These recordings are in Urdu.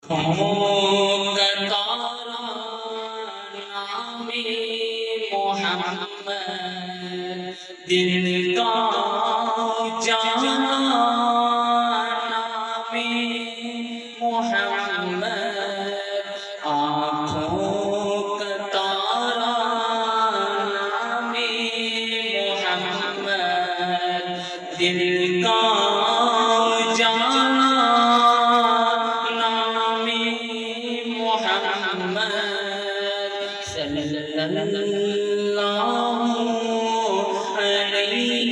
آنکھوں کا تارا نام محمد، دل کا جانا نام محمد، آنکھوں کا تارا نام محمد، دل کا جانا صلی اللہ علیہ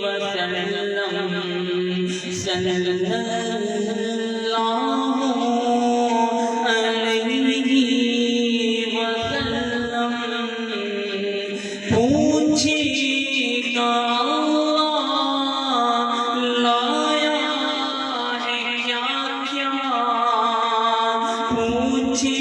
وسلم، صلی اللہ علیہ وسلم، پوچھے گا اللہ لایا ہے کیا کیا، پوچھے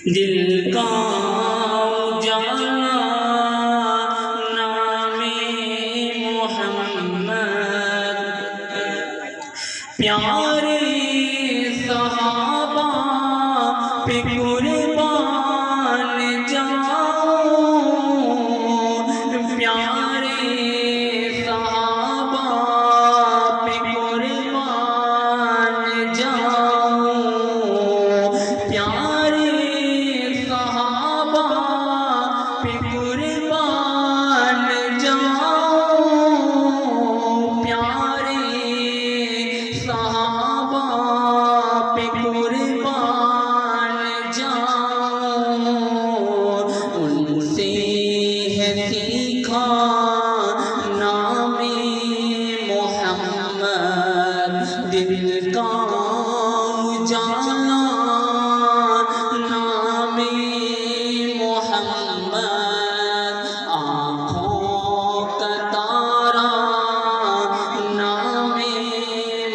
دل کا جانا نام محمد، پیارے صحابہ پہ قربان جاؤ، پیارے صحابہ پہ قربان جاؤ، پیارے دل کا جانا نام محمد، آنکھوں کا تارا نام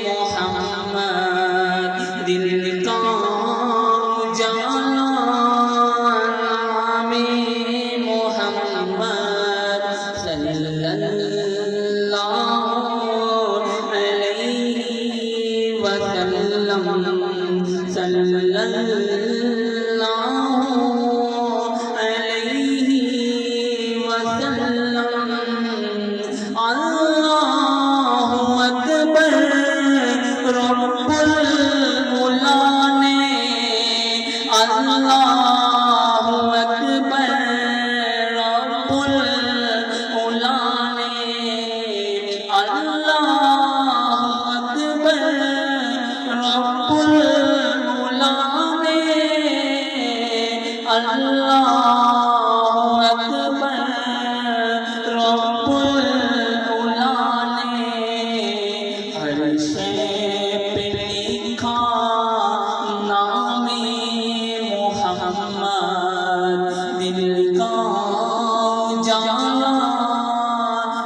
محمد، دل کا جانا نام محمد، کا اجالا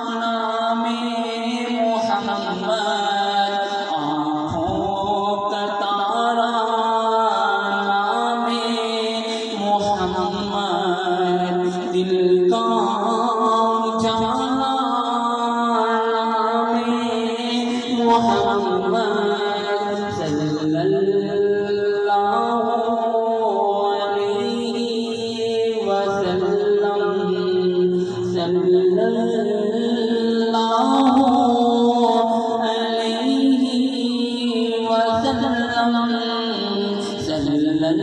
نام محمد، آنکھوں کا تارا نام محمد، دل کا اجالا نام محمد، صلی اللہ علیہ وسلم، صلی اللہ علیہ وسلم، صلی اللہ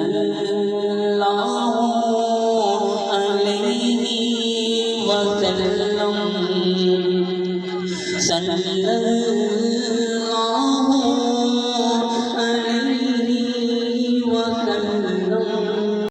علیہ وسلم، صلی